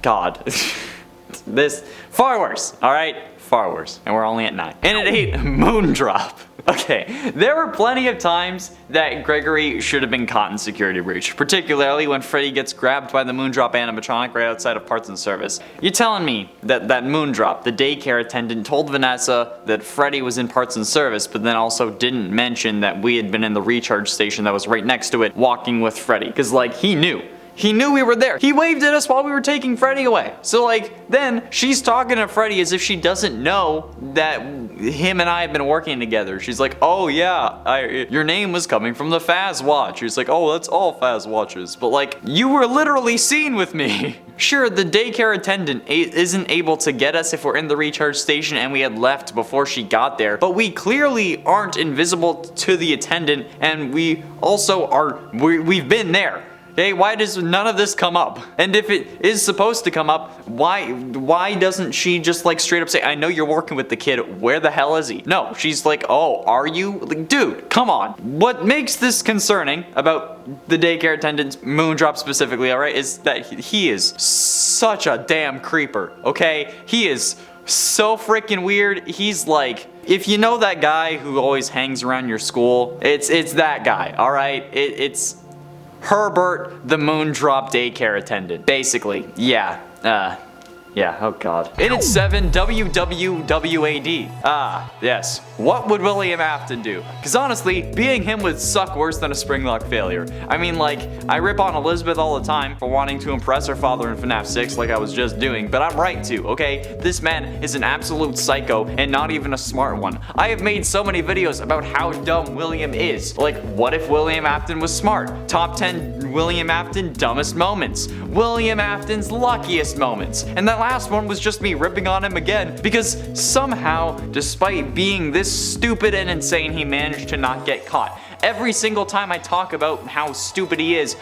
God. This, far worse, alright? Far worse. And we're only at 9. And at 8, Moondrop. Okay, there were plenty of times that Gregory should have been caught in security breach, particularly when Freddy gets grabbed by the Moondrop animatronic right outside of Parts and Service. You're telling me that Moondrop, the daycare attendant, told Vanessa that Freddy was in Parts and Service, but then also didn't mention that we had been in the recharge station that was right next to it, walking with Freddy. Cause like, he knew. He knew we were there. He waved at us while we were taking Freddy away. So like, then she's talking to Freddy as if she doesn't know that him and I have been working together. She's like, oh yeah, your name was coming from the Faz Watch. He's like, oh, that's all Faz Watches. But like, you were literally seen with me. Sure, the daycare attendant isn't able to get us if we're in the recharge station and we had left before she got there, but we clearly aren't invisible to the attendant, and we also are, we've been there. Okay, why does none of this come up? And if it is supposed to come up, why doesn't she just like straight up say, I know you're working with the kid, where the hell is he? No, she's like, oh, are you? Like, dude, come on. What makes this concerning about the daycare attendant's Moondrop specifically, alright, is that he is such a damn creeper, okay? He is so freaking weird. He's like, if you know that guy who always hangs around your school, it's that guy, alright? It's Herbert, the Moondrop daycare attendant. Basically, yeah, oh god. And it's 7, WWWAD. Ah, yes. What would William Afton do? Because honestly, being him would suck worse than a Springlock failure. I mean, like, I rip on Elizabeth all the time for wanting to impress her father in FNAF 6 like I was just doing, but I'm right to, okay? This man is an absolute psycho and not even a smart one. I have made so many videos about how dumb William is. Like, what if William Afton was smart? Top 10 William Afton dumbest moments. William Afton's luckiest moments. And that last one was just me ripping on him again because somehow, despite being this stupid and insane, he managed to not get caught. Every single time I talk about how stupid he is,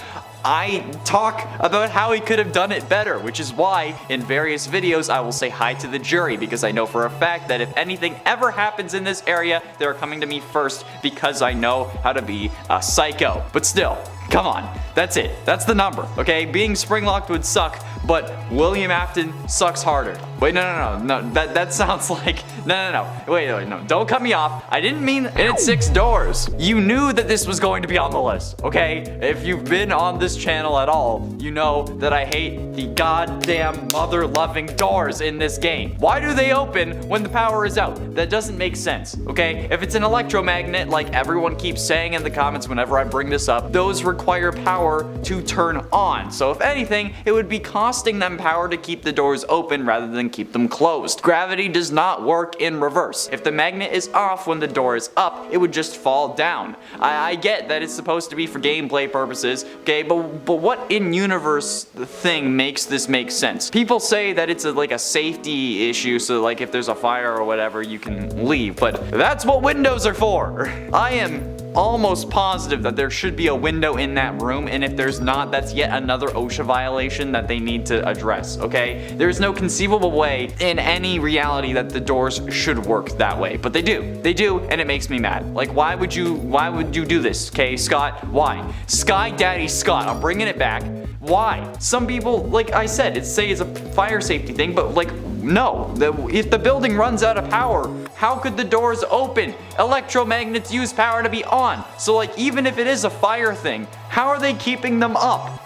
I talk about how he could have done it better, which is why in various videos I will say hi to the jury, because I know for a fact that if anything ever happens in this area, they're coming to me first because I know how to be a psycho. But still, come on, that's it. That's the number, okay? Being Springlocked would suck, but William Afton sucks harder. Wait, no, that sounds like, no, wait, no, don't cut me off. I didn't mean, and it's 6 doors. You knew that this was going to be on the list, okay? If you've been on this channel at all, you know that I hate the goddamn mother-loving doors in this game. Why do they open when the power is out? That doesn't make sense, okay? If it's an electromagnet, like everyone keeps saying in the comments whenever I bring this up, those require power to turn on. So if anything, it would be costing them power to keep the doors open rather than and keep them closed. Gravity does not work in reverse. If the magnet is off when the door is up, it would just fall down. I get that it's supposed to be for gameplay purposes, okay, but what in-universe thing makes this make sense? People say that it's like a safety issue, so like if there's a fire or whatever, you can leave, but that's what windows are for. I am almost positive that there should be a window in that room, and if there's not, that's yet another OSHA violation that they need to address, okay? There's no conceivable way in any reality that the doors should work that way, but they do, and it makes me mad. Like, why would you do this, okay, Scott? Why? Sky Daddy Scott, I'm bringing it back. Why? Some people, like I said, say it's a fire safety thing, but like, no. If the building runs out of power, how could the doors open? Electromagnets use power to be on. So like, even if it is a fire thing, how are they keeping them up?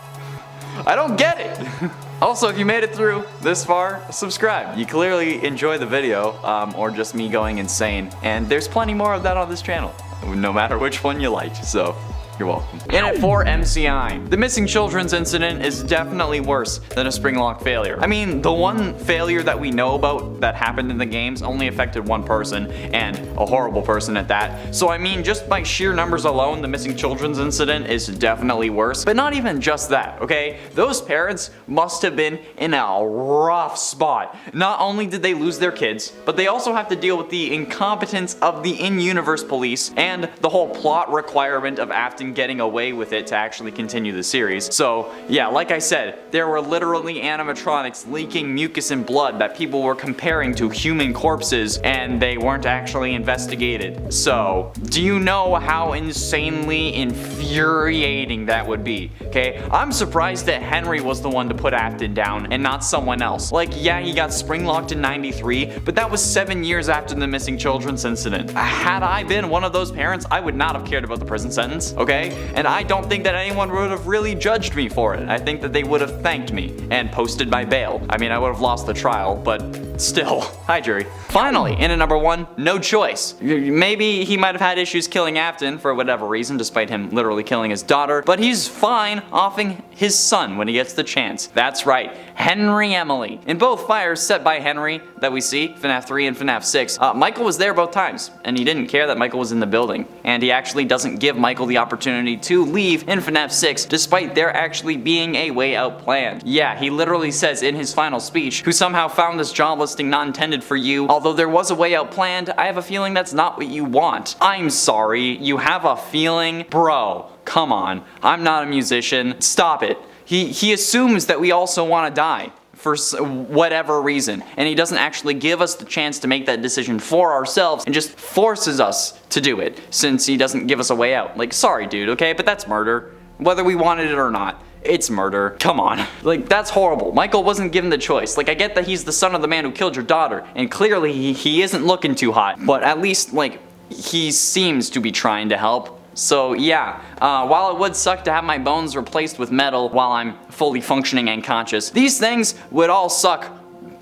I don't get it. Also, if you made it through this far, subscribe. You clearly enjoy the video, or just me going insane. And there's plenty more of that on this channel, no matter which one you like, so you're welcome. In at 4, MCI. The missing children's incident is definitely worse than a Springlock failure. I mean, the one failure that we know about that happened in the games only affected one person, and a horrible person at that. So I mean, just by sheer numbers alone, the missing children's incident is definitely worse. But not even just that, okay? Those parents must have been in a rough spot. Not only did they lose their kids, but they also have to deal with the incompetence of the in-universe police and the whole plot requirement of Afton getting away with it to actually continue the series. So yeah, like I said, there were literally animatronics leaking mucus and blood that people were comparing to human corpses, and they weren't actually investigated. So do you know how insanely infuriating that would be? Okay, I'm surprised that Henry was the one to put Afton down and not someone else. Like, yeah, he got springlocked in '93, but that was 7 years after the missing children's incident. Had I been one of those parents, I would not have cared about the prison sentence, okay? And I don't think that anyone would have really judged me for it. I think that they would have thanked me and posted my bail. I mean, I would have lost the trial, but still. Hi, jury. Finally, in at number 1, No Choice. Maybe he might have had issues killing Afton for whatever reason, despite him literally killing his daughter, but he's fine offing his son when he gets the chance. That's right, Henry Emily. In both fires set by Henry that we see, FNAF 3 and FNAF 6, Michael was there both times, and he didn't care that Michael was in the building. And he actually doesn't give Michael the opportunity to leave in FNAF 6, despite there actually being a way out plan. Yeah, he literally says in his final speech, "Who somehow found this job listing not intended for you. Although there was a way out planned, I have a feeling that's not what you want." I'm sorry, you have a feeling? Bro, come on. I'm not a musician. Stop it. He assumes that we also want to die for whatever reason, and he doesn't actually give us the chance to make that decision for ourselves and just forces us to do it since he doesn't give us a way out. Like, sorry dude, okay, but that's murder. Whether we wanted it or not, it's murder. Come on. Like, that's horrible. Michael wasn't given the choice. Like, I get that he's the son of the man who killed your daughter, and clearly he isn't looking too hot, but at least, like, he seems to be trying to help. So yeah, while it would suck to have my bones replaced with metal while I'm fully functioning and conscious, these things would all suck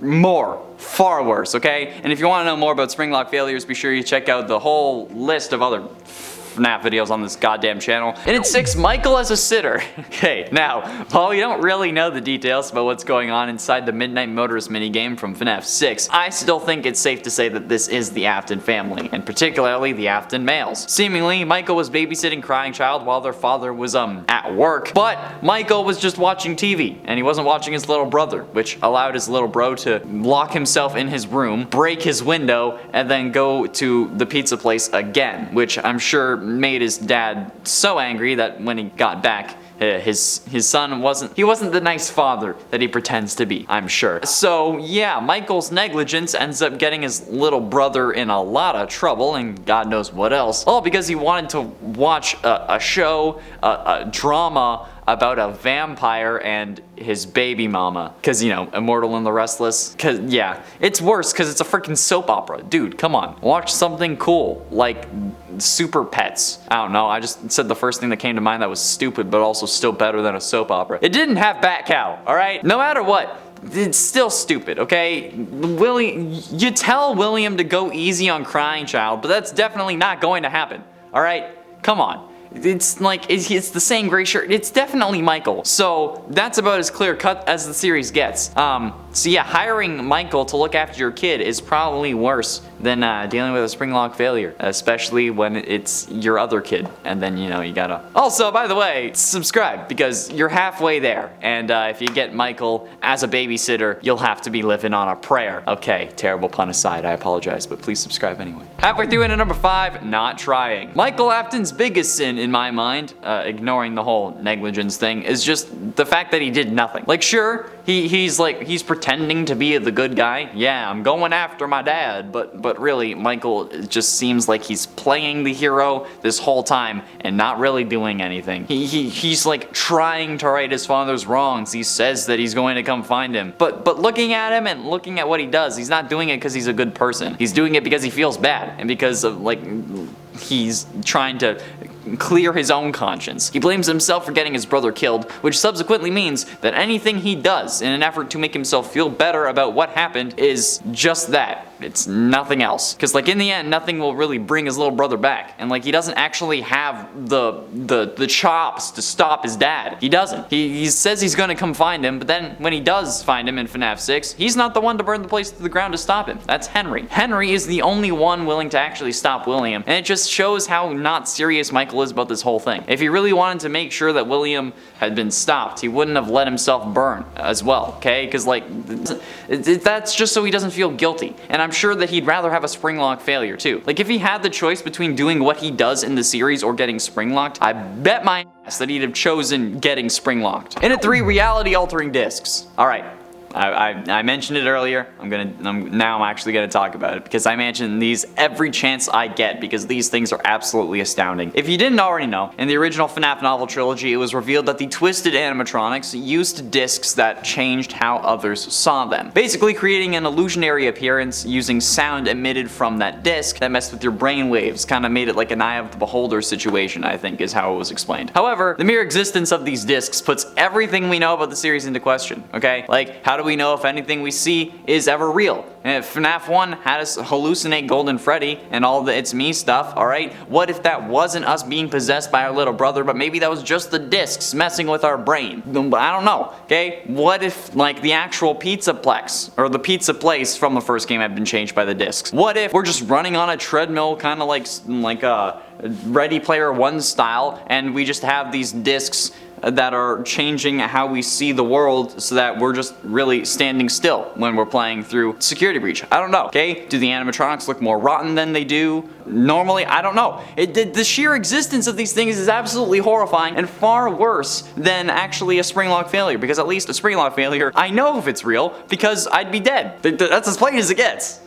more. Far worse, okay? And if you want to know more about Springlock failures, be sure you check out the whole list of other FNAF videos on this goddamn channel. And at 6, Michael as a sitter. Okay, now, while we don't really know the details about what's going on inside the Midnight Motorist minigame from FNAF 6, I still think it's safe to say that this is the Afton family, and particularly the Afton males. Seemingly, Michael was babysitting Crying Child while their father was, at work, but Michael was just watching TV, and he wasn't watching his little brother, which allowed his little bro to lock himself in his room, break his window, and then go to the pizza place again, which I'm sure made his dad so angry that when he got back, his son wasn't the nice father that he pretends to be, I'm sure. So yeah, Michael's negligence ends up getting his little brother in a lot of trouble and God knows what else, all because he wanted to watch a show, a drama about a vampire and his baby mama. Cause you know, Immortal and the Restless. Cause yeah, it's worse cause it's a freaking soap opera. Dude, come on. Watch something cool, like Super Pets. I don't know, I just said the first thing that came to mind that was stupid but also still better than a soap opera. It didn't have Bat Cow, alright? No matter what, it's still stupid, okay? You tell William to go easy on Crying Child, but that's definitely not going to happen, alright? Come on. It's like, it's the same gray shirt. It's definitely Michael. So that's about as clear cut as the series gets. So yeah, hiring Michael to look after your kid is probably worse than dealing with a Springlock failure, especially when it's your other kid, and then you gotta. Also, by the way, subscribe because you're halfway there, and if you get Michael as a babysitter, you'll have to be living on a prayer. Okay, terrible pun aside, I apologize, but please subscribe anyway. Halfway through into number 5, not trying. Michael Afton's biggest sin in my mind, ignoring the whole negligence thing, is just the fact that he did nothing. Like, sure, he's pretending to be the good guy. Yeah, I'm going after my dad, but really, Michael just seems like he's playing the hero this whole time and not really doing anything. He's like trying to right his father's wrongs. He says that he's going to come find him, but looking at him and looking at what he does, he's not doing it because he's a good person. He's doing it because he feels bad and because of he's trying to clear his own conscience. He blames himself for getting his brother killed, which subsequently means that anything he does in an effort to make himself feel better about what happened is just that. It's nothing else. Because in the end, nothing will really bring his little brother back. And he doesn't actually have the chops to stop his dad. He doesn't. He says he's gonna come find him, but then when he does find him in FNAF 6, he's not the one to burn the place to the ground to stop him. That's Henry. Henry is the only one willing to actually stop William, and it just shows how not serious Michael is about this whole thing. If he really wanted to make sure that William had been stopped, he wouldn't have let himself burn as well, okay? Because that's just so he doesn't feel guilty. And I'm sure that he'd rather have a Springlock failure too. If he had the choice between doing what he does in the series or getting Springlocked, I bet my ass that he'd have chosen getting Springlocked. And at 3, reality altering discs. Alright. I mentioned it earlier. Now I'm actually gonna talk about it because I mention these every chance I get because these things are absolutely astounding. If you didn't already know, in the original FNAF novel trilogy, it was revealed that the twisted animatronics used discs that changed how others saw them, basically creating an illusionary appearance using sound emitted from that disc that messed with your brain waves, kind of made it like an eye of the beholder situation, I think is how it was explained. However, the mere existence of these discs puts everything we know about the series into question, okay? How do we know if anything we see is ever real? And if FNAF 1 had us hallucinate Golden Freddy and all the It's Me stuff, alright, what if that wasn't us being possessed by our little brother, but maybe that was just the discs messing with our brain? I don't know, okay? What if, the actual Pizzaplex, or the pizza place from the first game had been changed by the discs? What if we're just running on a treadmill, kind of like Ready Player One style, and we just have these discs that are changing how we see the world so that we're just really standing still when we're playing through Security Breach? I don't know, okay? Do the animatronics look more rotten than they do normally? I don't know. The sheer existence of these things is absolutely horrifying and far worse than actually a Springlock failure, because at least a Springlock failure, I know if it's real because I'd be dead. That's as plain as it gets.